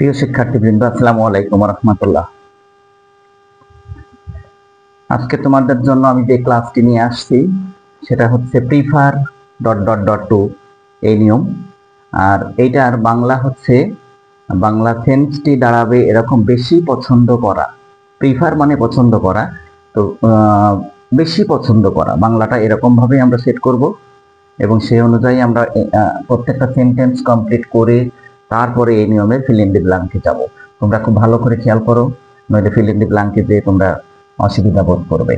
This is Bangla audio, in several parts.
প্রিয় শিক্ষার্থীবৃন্দ, আসসালামু আলাইকুম ওয়া রাহমাতুল্লাহ। আজকে তোমাদের জন্য আমি যে ক্লাসটি নিয়ে আসছি সেটা হচ্ছে প্রিফার ... টু এই নিয়ম। আর এইটার বাংলা হচ্ছে, বাংলা সেন্সটি দাঁড়াবে এরকম: বেশি পছন্দ করা। প্রিফার মানে পছন্দ করা, তো বেশি পছন্দ করা বাংলাটা এরকম ভাবে আমরা সেট করব এবং সেই অনুযায়ী আমরা প্রত্যেকটা সেন্টেন্স কমপ্লিট করে তারপরে এই নিয়মে ফিল ইন দি ব্ল্যাঙ্কে যাব। তোমরা খুব ভালো করে খেয়াল করো, নইলে ফিল ইন দি ব্ল্যাঙ্কে যেয়ে তোমরা অসুবিধা বোধ করবে।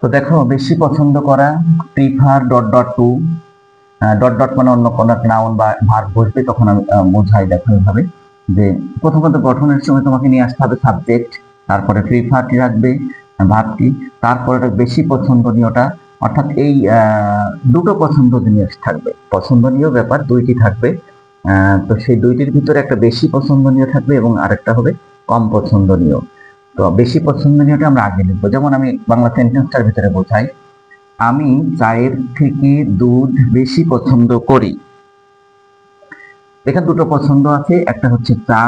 তো দেখো, বেশি পছন্দ করা, প্রিফার ... টু। মানে অন্য কোনো নাউন বা ভার্ব বসবে, তখন আমি বোঝাই দেখো এইভাবে যে প্রথমত গঠনের সময় তোমাকে নিয়ে আসতে হবে সাবজেক্ট, তারপরে প্রিফারটি রাখবে ভার্বটি, তারপরে বেশি পছন্দনীয়টা, অর্থাৎ এই দুটো পছন্দনীয় থাকবে, পছন্দনীয় ব্যাপার দুইটি থাকবে। তো সেই দুইটির ভিতরে একটা বেশি পছন্দনীয় থাকবে এবং আরেকটা হবে কম পছন্দনীয়। তো বেশি পছন্দনীয়টা আমরা আগে লিখবো। যেমন আমি বাংলা সেন্টেন্সটার ভিতরে বোঝাই, আমি চায়ের থেকে দুধ বেশি পছন্দ করি। এখানে দুটো পছন্দ আছে, একটা হচ্ছে চা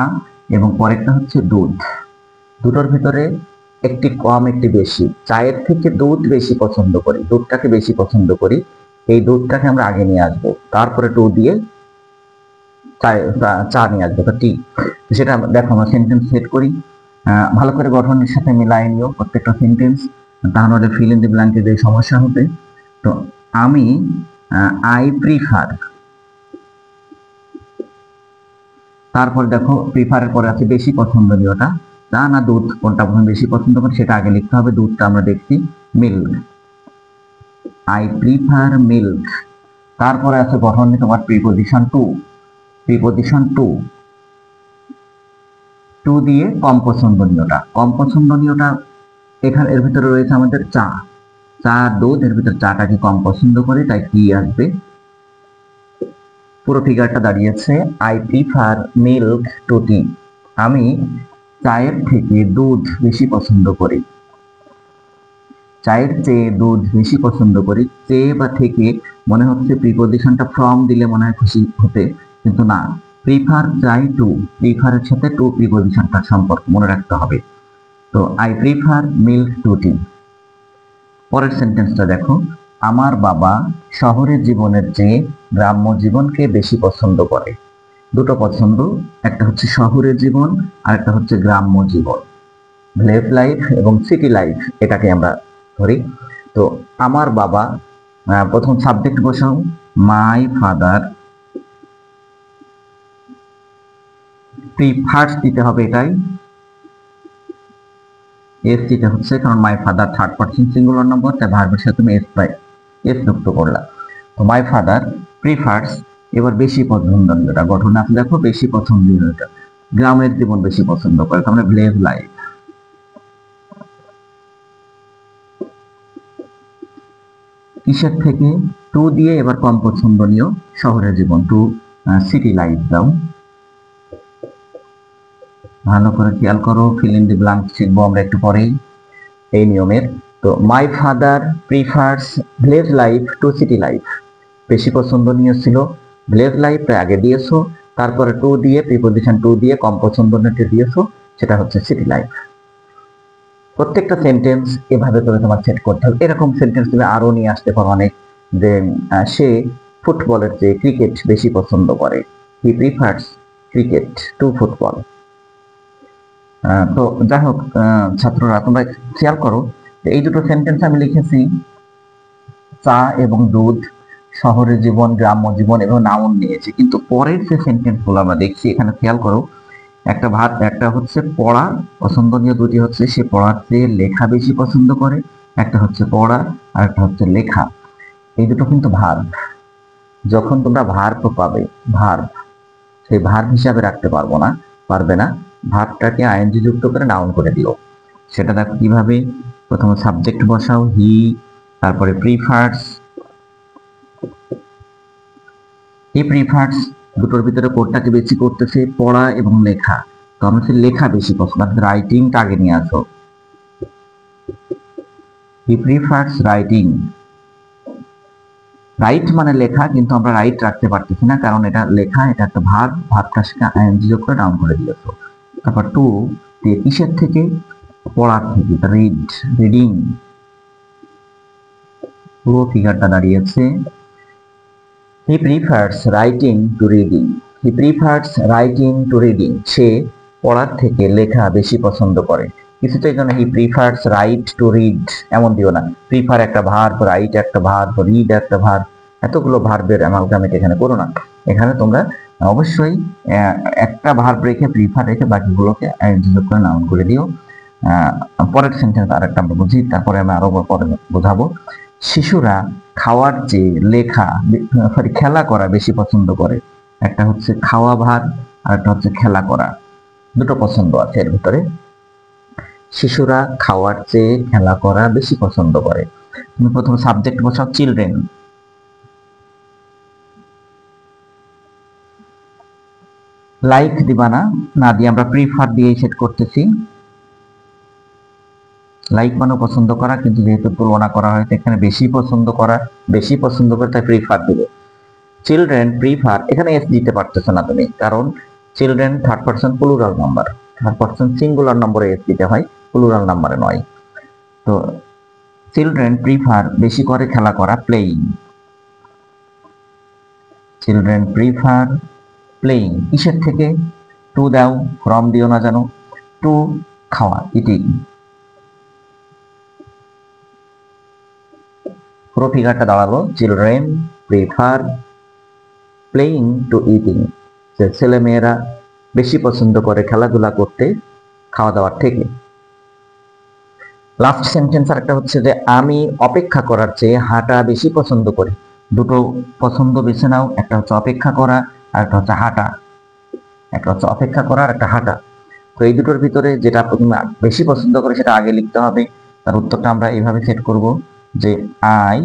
এবং পরেরটা হচ্ছে দুধ। দুটোর ভিতরে একটি কম একটি বেশি। চায়ের থেকে দুধ বেশি পছন্দ করি, দুধটাকে বেশি পছন্দ করি, এই দুধটাকে আমরা আগে নিয়ে আসবো, তারপরে টু দিয়ে চা নিয়ে আসবো, টি। সেটা দেখো আমরা সেন্টেন্স সেট করি, ভালো করে গঠনের সাথে মিলাই নিও প্রত্যেকটা সেন্টেন্স, তাহলে ফিল ইন দি ব্ল্যাঙ্কে যে সমস্যা হবে। তো আমি আই প্রিফার, তারপর দেখো প্রিফারের পরে আছে বেশি পছন্দনীয়টা, চা না দুধ কোনটা বেশি পছন্দ করি সেটা আগে লিখতে হবে। দুধটা আমরা দেখছি মিল্ক, আই প্রিফার মিল্ক। তারপরে আছে গঠনে তোমার preposition to, preposition to, to দিয়ে কম পছন্দনীয়টা, কম পছন্দনীয়টা এখানে এর ভিতরে রয়েছে আমাদের চা, চা দুধ, এর ভিতরে চাটাকে কম পছন্দ করি, তাই কি আসবে, পুরো ফিগারটা দাঁড়িয়েছে আই প্রিফার মিল্ক টু টি। আমি চায়ের থেকে দুধ বেশি পছন্দ করি, চায়ের চেয়ে দুধ বেশি পছন্দ করি। চেয়ে বা থেকে মনে হচ্ছে প্রিপোজিশনটা ফ্রম দিলে মনে হয় খুশি হতে, কিন্তু না, প্রিফার চাই টু, প্রিফারের সাথে টু প্রিপোজিশনটার সম্পর্ক মনে রাখতে হবে। তো আই প্রিফার মিল্ক টু টি। পরের সেন্টেন্সটা দেখো, আমার বাবা শহরের জীবনের চেয়ে গ্রাম্য জীবনকে বেশি পছন্দ করে। দুটো পছন্দ, একটা হচ্ছে শহরের জীবন আর একটা হচ্ছে গ্রাম্য জীবন, ভিলেজ লাইফ এবং সিটি লাইফ, এটাকে আমরা ধরি। তো আমার বাবা, প্রথম সাবজেক্ট বসাও মাই ফাদার, প্রিফার্স দিতে হবে, এটাই এস দিতে হচ্ছে, কারণ my father third person singular নম্বর, তাই ভার্বের সাথে তুমি এস যুক্ত করলাম। তো মাই ফাদার প্রিফার্স, এবার বেশি পছন্দনীয়টা গঠনে আছে দেখো, বেশি পছন্দনীয়টা গ্রামের জীবন বেশি পছন্দ করে, তার মানে ভিলেজ লাইফ। কিসের থেকে, টু দিয়ে এবার কম পছন্দনীয় শহরের জীবন, টু সিটি লাইফ দাও। ভালো করে খেয়াল করো, ফিল ইন দি ব্ল্যাঙ্ক শিখবো আমরা একটু পরেই এই নিয়মের। তো my father prefers village life to city life, বেশি পছন্দনীয় ছিল ভিলেজ লাইফটা আগে দিয়েছো, তারপরে টু দিয়ে প্রিপোজিশন টু দিয়ে কম পছন্দনীয়টা দিয়েছো, সেটা হচ্ছে সিটি লাইফ। প্রত্যেকটা সেন্টেন্স এভাবে করে তোমার সেট করতে হবে। এরকম সেন্টেন্স তুমি আরো নিয়ে আসতে পারো অনেক, যে সে ফুটবলের চেয়ে ক্রিকেট বেশি পছন্দ করে, he prefers cricket two football. তো যাই হোক ছাত্ররা, তোমরা খেয়াল করো, এই দুটো সেন্টেন্স আমি লিখেছি, চা এবং দুধ, শহরের জীবন, গ্রাম্য জীবন এবং নাউন নিয়েছি, কিন্তু পরের যে সেন্টেন্স গুলো আমরা দেখছি এখানে খেয়াল করো, একটা একটা হচ্ছে পড়া, পছন্দনীয় দুটি হচ্ছে সে পড়ার চেয়ে লেখা বেশি পছন্দ করে, একটা হচ্ছে পড়া আর একটা হচ্ছে লেখা। এই দুটো কিন্তু ভার্ব, যখন তোমরা ভার্ব পাবে, ভার্ব সেই ভার্ব হিসাবে রাখতে পারবে না, ভার্বটাকে আইএনজি যুক্ত করে নাউন করে দিও। সেটা দেখো কিভাবে, প্রথমে সাবজেক্ট বসাও হি, তারপরে প্রিফার্স, হি প্রিফার্স, দুটোর ভিতরে কোনটাকে বেশি করতেছে, পড়া এবং লেখা, তো আমরা লেখা বেশি পছন্দ, রাইটিংটা আগে নিয়ে আসো, হি প্রিফার্স রাইটিং। রাইট মানে লেখা, কিন্তু আমরা রাইট রাখতে পারতেছি না, কারণ এটা লেখা, এটা একটা ভার্ব, ভার্বটার সাথে আইএনজি যোগ করে নাউন করে দিয়েছো। তারপর টু দিয়ে কিসের থেকে? পড়ার থেকে, রিড, রিডিং। পুরো ফিগারটা দাঁড়িয়েছে he prefers writing to reading. He prefers writing to reading. সে পড়ার থেকে লেখা বেশি পছন্দ করে। কিছুতে এখানে he prefers write to read এমন দিও না। প্রিফার একটা ভার্ব, রাইট একটা ভার্ব, রিড একটা ভার্ব, এতগুলো ভার্বের অ্যামালগামেট এখানে করো না। এখানে তোমরা অবশ্যই একটা ভার্ব রেখে, প্রিফার রেখে বাকিগুলোকে আইএনজি যোগ করে নাউন করে দিও। পরের সেন্টেন্স আর একটা আমরা বুঝি, তারপরে আমি আরো পরে বোঝাবো। শিশুরা খাওয়ার চেয়ে লেখা, সরি খেলা করা বেশি পছন্দ করে। একটা হচ্ছে খাওয়া ভার্ব আর একটা হচ্ছে খেলা করা, দুটো পছন্দ আছে এর ভিতরে। শিশুরা খাওয়ার চেয়ে খেলা করা বেশি পছন্দ করে। তুমি প্রথম সাবজেক্ট বসাও চিলড্রেন, লাইক দিবা না, না দিয়ে আমরা প্রিফার দিয়ে সেট করতেছি। লাইক মানে পছন্দ করা, কিন্তু যেহেতু তুলনা করা হয়েছে এখানে বেশি পছন্দ করা, বেশি পছন্দ করে তাই প্রিফার দিবে। চিলড্রেন প্রিফার, এখানে এস দিতে পারতেছো না তুমি, কারণ children third person plural number, third person singular নম্বরে এস দিতে হয়, প্লুরাল নাম্বারে নয়। তো চিলড্রেন প্রিফার বেশি করে খেলা করা, প্লেইং। Children prefer playing. কিসের থেকে? টু দাও, ফ্রম দিও না জানো, টু খাওয়া, ইটিং। পুরো ফিগারটা দাঁড়ালো children prefer playing two eating. ছেলে মেয়েরা বেশি পছন্দ করে খেলাধুলা করতে খাওয়া দাওয়ার থেকে। লাস্ট সেন্টেন্স আর একটা হচ্ছে যে আমি অপেক্ষা করার চেয়ে হাঁটা বেশি পছন্দ করি। দুটো পছন্দ বেছে নাও, একটা হচ্ছে অপেক্ষা করা আর একটা হচ্ছে হাঁটা। একটা হচ্ছে অপেক্ষা করা আর একটা হাঁটা। তো এই দুটোর ভিতরে যেটা তুমি বেশি পছন্দ করে সেটা আগে লিখতে হবে। তার উত্তরটা আমরা এইভাবে সেট করব যে আই,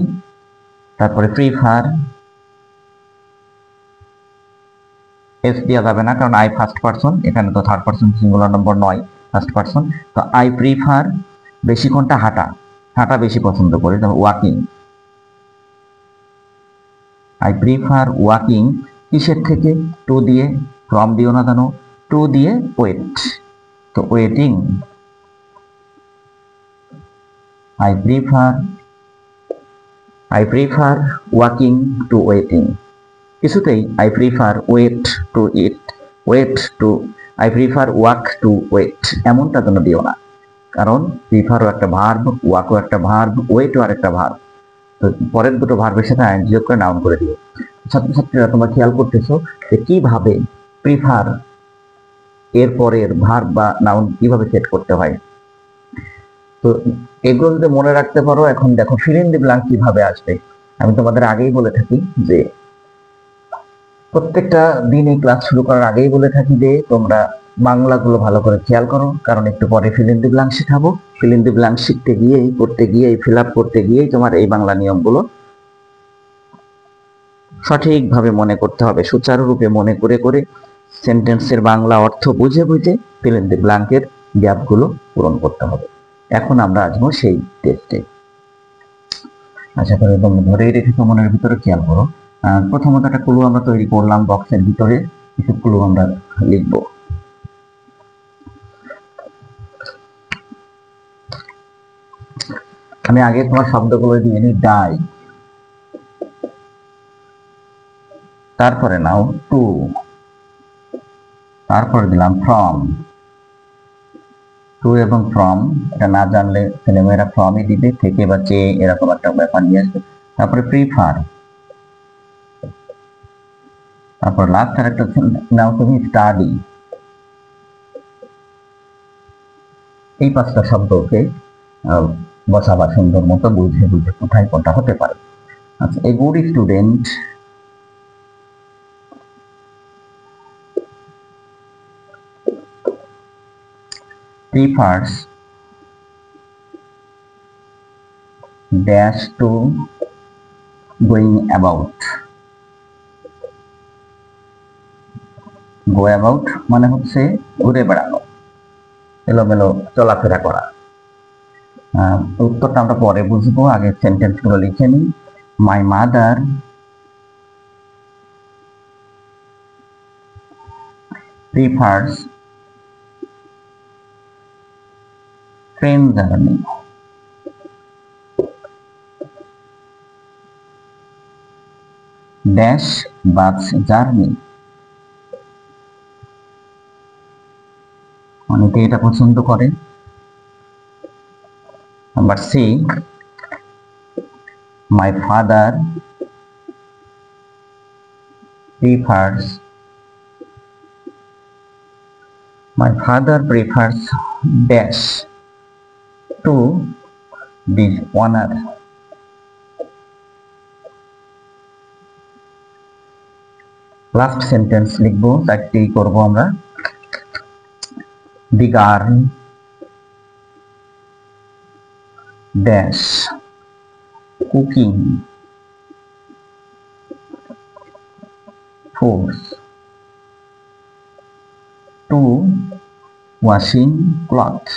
তারপরে প্রিফার, এস দেওয়া যাবে না কারণ আই ফার্স্ট পারসন, এখানে তো থার্ড পারসন সিঙ্গুলার নম্বর নয়, ফার্স্ট পারসন। তো আই প্রিফার বেশি কোনটা? হাঁটা, হাঁটা বেশি পছন্দ করি, ওয়াকিং। I prefer walking. কিসের থেকে? টু দিয়ে, ফ্রম দিও না জানো, টু দিয়ে ওয়েট, তো waiting. I prefer walking to waiting. কিছুতেই I prefer wait to eat, wait to, I prefer walk to wait এমনটা যেন দিও না, কারণ প্রিফারও একটা ভার্ব, ওয়াকও একটা ভার্ব, ওয়েটও আর একটা ভার্ব। তো পরের দুটো ভার্বের সাথে আইএনজি যোগ করে নাউন করে দিও। ছাত্রছাত্রীরা তোমরা খেয়াল করতেছো যে কিভাবে প্রিফার এর পরের ভার্ব বা নাউন কিভাবে সেট করতে হয়। তো এগুলো যদি মনে রাখতে পারো, এখন দেখো ফিল ইন দি ব্ল্যাঙ্ক কিভাবে আসবে। আমি তোমাদের আগেই বলে থাকি যে প্রত্যেকটা দিন এই ক্লাস শুরু করার আগেই বলে থাকি যে তোমরা বাংলাগুলো ভালো করে খেয়াল করো, কারণ একটু পরে ফিল ইন দি ব্ল্যাঙ্ক শেখাবো। ফিল ইন দি ব্ল্যাঙ্ক শিখতে গিয়েই, করতে গিয়েই, ফিল আপ করতে গিয়েই তোমার এই বাংলা নিয়মগুলো সঠিকভাবে মনে করতে হবে, সুচারুরূপে মনে করে করে সেন্টেন্সের বাংলা অর্থ বুঝে বুঝে ফিল ইন দি ব্ল্যাঙ্কের গ্যাপগুলো পূরণ করতে হবে। এখন আমরা আসবো সেই টেস্টে। আশা করি তোমরা ধরেই রেখেছো, মনের ভিতরে খেয়াল করো। প্রথমত একটা ক্লু আমরা তৈরি করলাম, বক্সের ভিতরে কিছু ক্লু আমরা লিখব। আমি আগে তোমার শব্দগুলো দিয়ে নিই, ডাই, তারপরে নাও টু, তারপরে দিলাম ফ্রম। টু এবং ফ্রম এটা না জানলে ছেলেমেয়েরা ফ্রমই দিবে, থেকে বা চেয়ে এরকম একটা ব্যাপার নিয়ে আসবে। তারপরে প্রিফার, তারপর লাস্ট আর একটা নাও তুমি স্টাডি। এই পাঁচটা শব্দকে বসাবা সুন্দর মতো, বুঝে বুঝে কোথায় কোনটা হতে পারে। আচ্ছা, a good student prefers dash to going about. go about মানে হচ্ছে ঘুরে বেড়ানো, এলোমেলো চলাফেরা করা। উত্তরটা আমরা পরে বুঝবো, আগে সেন্টেন্স গুলো লিখে নিই। My mother prefers train journey. Dash bus journey, অনেকে এটা পছন্দ করে। Number C, my father prefers dash to this honor। Last sentence লিখবো, চারটি করব আমরা। the girl dash cooking foods to washing clothes।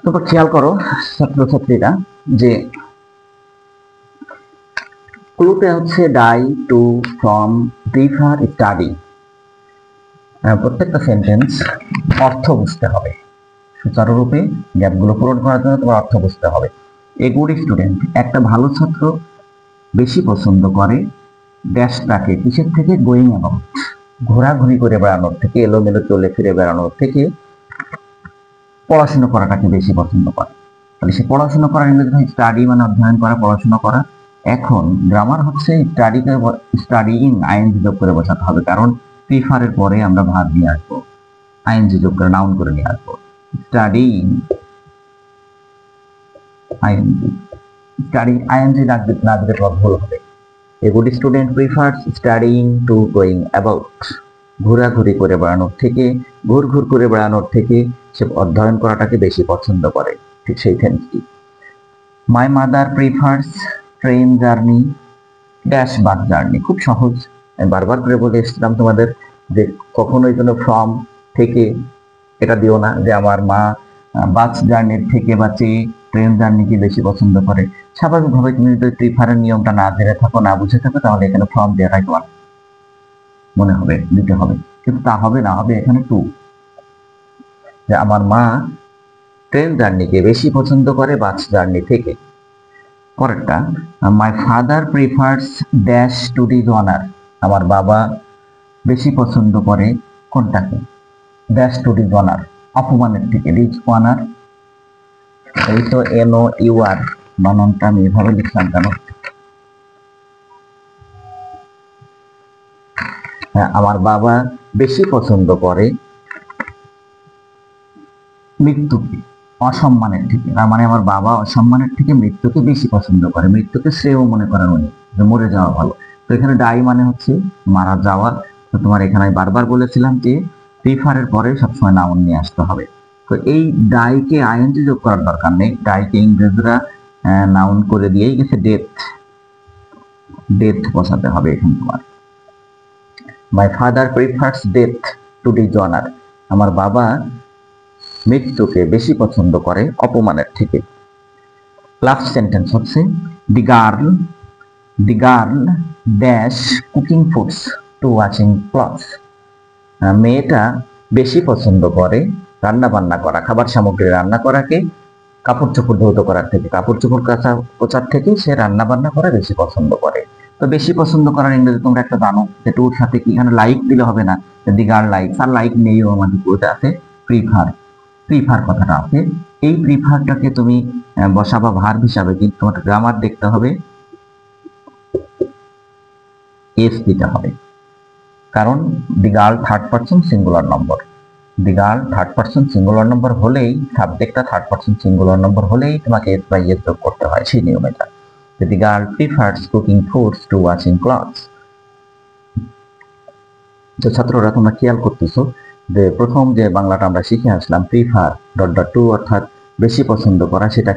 তোমরা খেয়াল করো ছাত্রছাত্রীরা যে ক্লুতে হচ্ছে die, two, from, prefer, study. প্রত্যেকটা সেন্টেন্স অর্থ বুঝতে হবে, সুচারুরূপে গ্যাপগুলো পূরণ করার জন্য তোমার অর্থ বুঝতে হবে। এ গুড স্টুডেন্ট, একটা ভালো ছাত্র বেশি পছন্দ করে ড্যাশটাকে কিসের থেকে? গোয়িং অ্যাবাউট, ঘোরাঘুরি করে বেড়ানোর থেকে, এলোমেলো চলে ফিরে বেড়ানোর থেকে পড়াশোনা করাটাকে বেশি পছন্দ করে। তাহলে সে পড়াশোনা করার ইংরেজি হয় স্টাডি, মানে অধ্যয়ন করা, পড়াশোনা করা। এখন গ্রামার হচ্ছে স্টাডিকে স্টাডিং আইএনজি যোগ করে বসাতে হবে, কারণ প্রিফারের পরে আমরা ভার্ব নিয়ে আসবো, আইএনজি যোগ করে নাউন করে নিয়ে আসবো। স্টাডিং আইএনজি, স্টাডিং আইএনজি না দিলে তোমার ভুল হবে। A good student prefers studying two going about, ঘোরাঘুরি করে বেড়ানোর থেকে, ঘুরঘুর করে বেড়ানোর থেকে সে অধ্যয়ন করাটাকে বেশি পছন্দ করে। ঠিক সেই সেন্সটি। My mother prefers train journey dash bus journey, খুব সহজ। আমি বারবার করে বলে এসেছিলাম তোমাদের যে কখনোই যেন ফ্রম থেকে এটা দিও না যে আমার মা বাস জার্নির থেকে বা ট্রেন জার্নিকে বেশি পছন্দ করে। স্বাভাবিকভাবে তুমি যদি প্রিফারের নিয়মটা না জেনে থাকো, না বুঝে থাকো, তাহলে এখানে ফ্রম দেওয়াটাই তোমার মনে হবে, দিতে হবে। কিন্তু তা হবে না, হবে এখানে টু, যে আমার মা ট্রেন জার্নিকে বেশি পছন্দ করে বাস জার্নি থেকে। পরেরটা, my father prefers dash to this honour, আমার বাবা বেশি পছন্দ করে কোনটাকে? ড্যাশ টু দিস অনার, অপমানের থেকে। রিচ অনার, এই তো এনও ইউআর বানানটা আমি এভাবে লিখলাম কেন? আমার বাবা বেশি পছন্দ করে মৃত্যুকে অসম্মানের থেকে। তার মানে আমার বাবা অসম্মানের থেকে মৃত্যুকে বেশি পছন্দ করে, মৃত্যুকে শ্রেয় মনে করেন উনি, যে মরে যাওয়া ভালো। তো এখানে ডাই মানে হচ্ছে মারা যাওয়া। তো তোমার এখানে আমি বারবার বলেছিলাম যে প্রিফারের পরে সবসময় নাউন নিয়ে আসতে হবে। তো এই ডাইকে আইএনজি যোগ করার দরকার নেই, ডাইকে ইংরেজরা নাউন করে দিয়েই গেছে, ডেথ, ডেথ বসাতে হবে এখানে তোমার। My father prefers death to this honour, আমার বাবা মৃত্যুকে বেশি পছন্দ করে অপমানের থেকে। লাস্ট সেন্টেন্স হচ্ছে the girl dash cooking foods to washing clothes, মেয়েটা বেশি পছন্দ করে রান্না বান্না করা, খাবার সামগ্রী রান্না করাকে কাপড় চোপড় ধৌত করার থেকে, কাপড় চোপড় কোচার থেকে সে রান্না বান্না করা বেশি পছন্দ করে। তো বেশি পছন্দ করার ইংরেজি তোমরা একটা জানো, যে টুর সাথে কি এখানে লাইক দিলে হবে না, দি গার্ল লাইক, আর লাইক নেইও আমাদের কোটা আছে, প্রিফার কথাটা আছে। এই প্রিফারটাকে তুমি বসাবা ভার্ব হিসাবে, কিন্তু তোমার গ্রামার দেখতে হবে, এস দিতে হবে, কারণ the girl third person singular number. The girl third person singular নম্বর হলেই, সাবজেক্টটা থার্ড পারসন সিঙ্গুলার নম্বর হলেই তোমাকে এস বাই এস যোগ করতে হয়, সেই নিয়মটা। The girl prefers cooking foods to washing clothes. তো ছাত্ররা তোমরা খেয়াল করতেছো যে প্রথম যে বাংলাটা আমরা শিখে আসলাম প্রিফার ডট ডট টু, অর্থাৎ বেশি পছন্দ করা, সেটা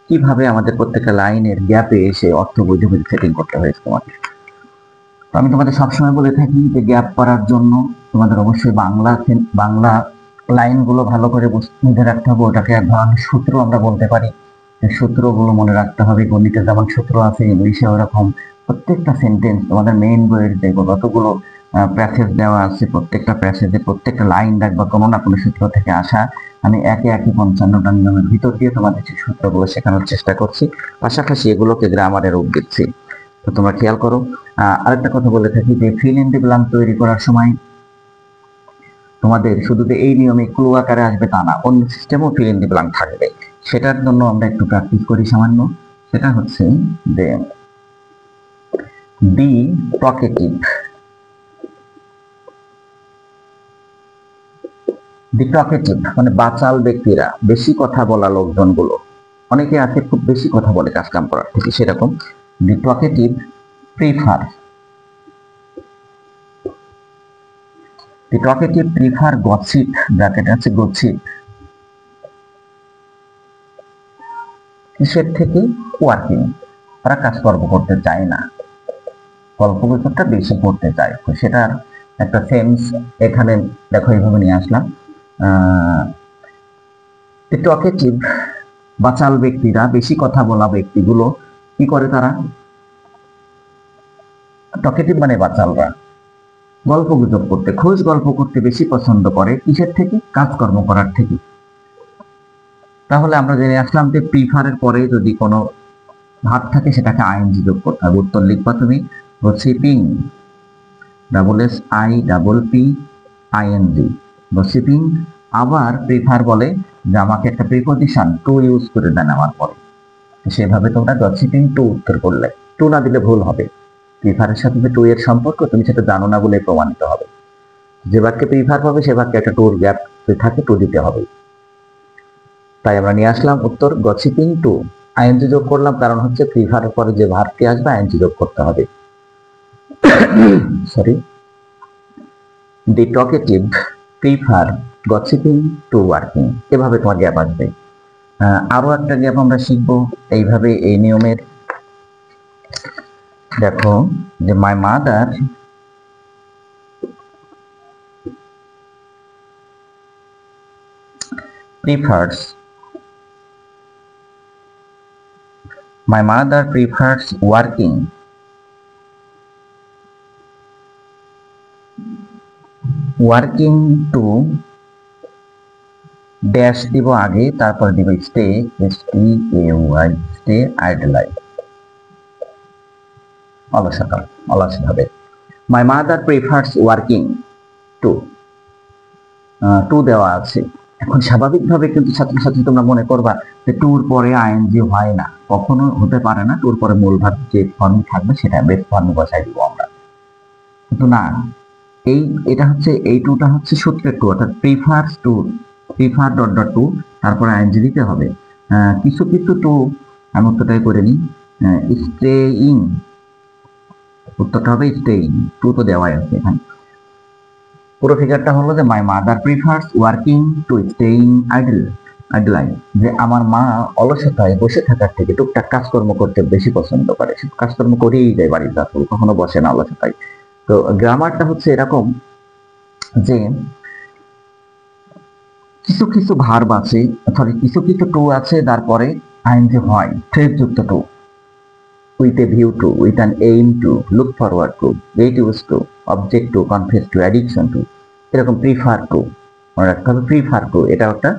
কিভাবে আমাদের প্রত্যেকটা লাইনের গ্যাপে এসে অর্থ বুঝে সেটিং করতে হয়েছে তোমাকে। আমি তোমাদের সবসময় বলে থাকি যে গ্যাপ করার জন্য তোমাদের অবশ্যই বাংলা লাইনগুলো ভালো করে বুঝে রাখতে হবে। ওটাকে এক ধরনের সূত্র আমরা বলতে পারি। সূত্রগুলো মনে রাখতে হবে। গণিতে যেমন সূত্র আছে, ইংলিশে ওরকম প্রত্যেকটা সেন্টেন্স তোমাদের মেইন বইয়ের যে যতগুলো প্যাসেজ দেওয়া আছে, প্রত্যেকটা প্যাসেজে প্রত্যেকটা লাইন দেখবা কোনো না কোনো সূত্র থেকে আসা। আমি একে 55টা নিয়মের ভিতর দিয়ে তোমাদের সেই সূত্রগুলো শেখানোর চেষ্টা করছি, পাশাপাশি এগুলোকে গ্রামারের রূপ দিচ্ছি। তো তোমরা খেয়াল করো। আরেকটা কথা বলে থাকি যে ফিল ইন দি ব্ল্যাঙ্ক তৈরি করার সময় তোমাদের শুধু যে এই নিয়মে ক্লু আকারে আসবে তা না, অন্য সিস্টেমও ফিল ইন দি ব্ল্যাঙ্ক থাকবে। সেটার জন্য আমরা একটু প্র্যাকটিস করি সামান্য। সেটা হচ্ছে যে বি টকেটিভ। দি টকেটিভ মানে বাচাল ব্যক্তিরা, বেশি কথা বলা লোকজনগুলো। অনেকে আছে খুব বেশি কথা বলে কাজ কাম করার থেকে, সেরকম the talkative prefer The talkative prefer gossip, bracket আছে gossip, কিসের থেকে? ওয়ার্কিং। তারা কাজকর্ম করতে চায় না, গল্পগুজবটা বেশি করতে চায়। তো সেটার একটা সেন্স এখানে দেখো এইভাবে নিয়ে আসলাম। The talkative বাচাল ব্যক্তিরা, বেশি কথা বলা ব্যক্তিগুলো কি করে? তারা টকেটিভ মানে বাচালরা গল্প গুজব করতে, খোঁজ গল্প করতে বেশি পছন্দ করে। কিসের থেকে? কাজকর্ম করার থেকে। তাহলে আমরা জেনে আসলাম যে প্রিফারের পরে যদি কোনো ভাব থাকে সেটাকে আইএনজি যোগ করতে হবে। উত্তর লিখবা তুমি গসিপিং, SSIPPING, গসিপিং। আবার প্রিফার বলে যে আমাকে একটা প্রিপজিশন টু ইউজ করে দেন আমার পরে, সেভাবে তোমরা গসিপিং টু উত্তর করলে, টু না দিলে ভুল হবে। প্রিফারের সাথে যে টু এর সম্পর্ক তুমি সেটা জানো না বলে প্রমাণিত হবে। যে বাক্যে প্রিফার পাবে সে বাক্যে একটা টুর গ্যাপ থাকে, টু দিতে হবে। তাই আমরা নিয়ে আসলাম উত্তর গসিপিং টু। আইএনজি যোগ করলাম কারণ হচ্ছে প্রিফারের পরে যে ভার্বটি আসবে আইএনজি যোগ করতে হবে। Sorry, the talkative prefer gossiping to working. এভাবে তোমার গ্যাপ আসবে। আরো একটা গ্যাপ আমরা শিখবো এইভাবে, এই নিয়মের। দেখো যে my mother prefers working to dash দিব আগে, তারপর দিব স্টে, STAY, স্টে আইডলাইজ, অলসভাবে। My mother prefers working to দেওয়া আছে। এখন স্বাভাবিকভাবে কিন্তু ছাত্রছাত্রী তোমরা মনে করবা যে টুর পরে আইএনজি হয় না, কখনো হতে পারে না। টুর পরে মূল ভার্ব যে ফর্ম থাকবে সেটা বেস ফর্মে বসাই দিব আমরা, কিন্তু না, এটা হচ্ছে এই টুটা হচ্ছে সূত্রের টু, অর্থাৎ prefers to, prefer dot dot to, তারপরে আইএনজি দিতে হবে। কিছু কিছু টু আমি উত্তরটাই করে নিই। স্টেইং, উত্তরটা হবে স্টেইং, টু তো দেওয়াই আছে এখানে। পুরো ফিগারটা হলো যে my mother prefers working to staying idolise, যে আমার মা অলসতায় বসে থাকার থেকে টুকটাক কাজকর্ম করতে বেশি পছন্দ করে। কাজকর্ম করেই যায় বাড়ির কাজ, কখনো বসে না অলসতায়। তো গ্রামারটা হচ্ছে এরকম যে কিছু কিছু ভার্ব আছে, সরি কিছু কিছু টু আছে, তারপরে আইএনজি হয় ফ্রেজ যুক্ত to, with a view to, with an aim to, look forward to, get use to, object to, confess to, addiction to, এরকম প্রিফার টু মনে রাখতে হবে। প্রিফার টু এটা একটা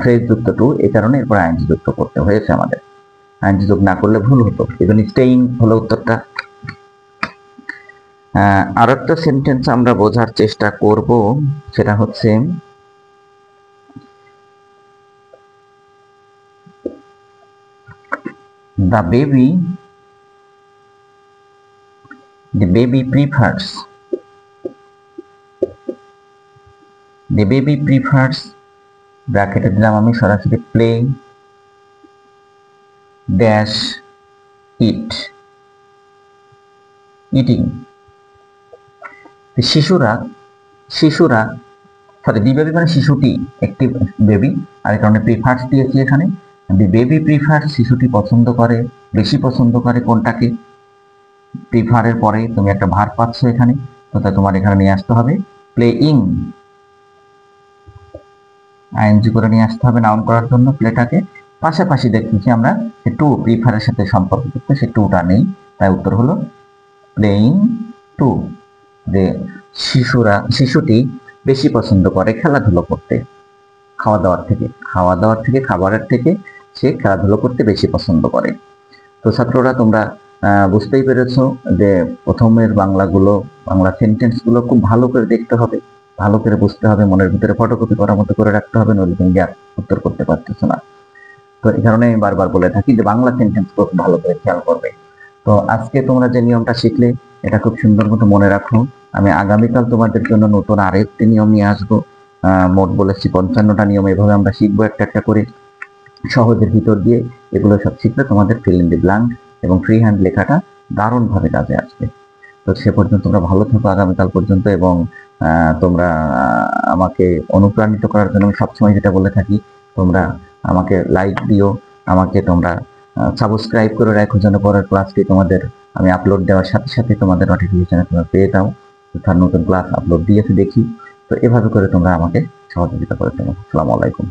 ফ্রেজ যুক্ত টু, এই কারণে এরপর আইএনজি যুক্ত করতে হয়েছে আমাদের। আইএনজি যোগ না করলে ভুল হতো, এই জন্য স্টেইং হলো উত্তরটা। আর একটা সেন্টেন্স আমরা বোঝার চেষ্টা করব, সেটা হচ্ছে the baby prefers ব্র্যাকেটে দিলাম আমি সরাসরি প্লে ড্যাশ ইটিং। শিশুরা সরি, দি বেবি মানে শিশুটি, একটি বেবি, আর এই কারণে প্রিফার্স দিয়েছি এখানে। দি বেবি প্রিফার্স, শিশুটি পছন্দ করে, বেশি পছন্দ করে কোনটাকে? প্রিফারের পরে তুমি একটা ভার্ব পাচ্ছ এখানে, তো তোমার এখানে নিয়ে আসতে হবে প্লেইং। আইএনজি করে নিয়ে আসতে হবে নাউন করার জন্য প্লেটাকে। পাশাপাশি দেখতেছি আমরা টু প্রিফারের সাথে সম্পর্কযুক্ত, সে টুটা নেই, তাই উত্তর হলো প্লেইং টু। যে শিশুটি বেশি পছন্দ করে খেলাধুলো করতে, খাওয়া দাওয়ার থেকে খাবারের থেকে সে খেলাধুলো করতে বেশি পছন্দ করে। তো ছাত্ররা তোমরা বুঝতেই পেরেছো যে প্রথমের বাংলা সেন্টেন্সগুলো খুব ভালো করে দেখতে হবে, ভালো করে বুঝতে হবে, মনের ভিতরে ফটোকপি করার মতো করে রাখতে হবে, নইলে তুমি গ্যাপ উত্তর করতে পারতেছো না। তো এই কারণে আমি বারবার বলে থাকি যে বাংলা সেন্টেন্সগুলো খুব ভালো করে খেয়াল করবে। তো আজকে তোমরা যে নিয়মটা শিখলে এটা খুব সুন্দর মতো মনে রাখো। আমি আগামীকাল তোমাদের জন্য নতুন আরেকটি নিয়ম নিয়ে আসবো। মোট বলেছি 55টা নিয়ম, এভাবে আমরা শিখবো একটা একটা করে সহজের ভিতর দিয়ে। এগুলো সব শিখলে তোমাদের ফিল ইন দি ব্ল্যাঙ্ক এবং ফ্রি হ্যান্ড লেখাটা দারুণভাবে কাজে আসবে। তো সে পর্যন্ত তোমরা ভালো থাকো আগামীকাল পর্যন্ত, এবং তোমরা আমাকে অনুপ্রাণিত করার জন্য আমি সবসময় যেটা বলে থাকি, তোমরা আমাকে লাইক দিও, আমাকে তোমরা সাবস্ক্রাইব করে রাখো, যেন পরের ক্লাসটি তোমাদের আমি আপলোড দেওয়ার সাথে সাথে তোমাদের নোটিফিকেশনে তোমরা পেয়ে যাও তার নতুন ক্লাস আপলোড দিয়েছে দেখি। তো এভাবে করে তোমরা আমাকে সহযোগিতা করে দেবো। আসসালামু আলাইকুম।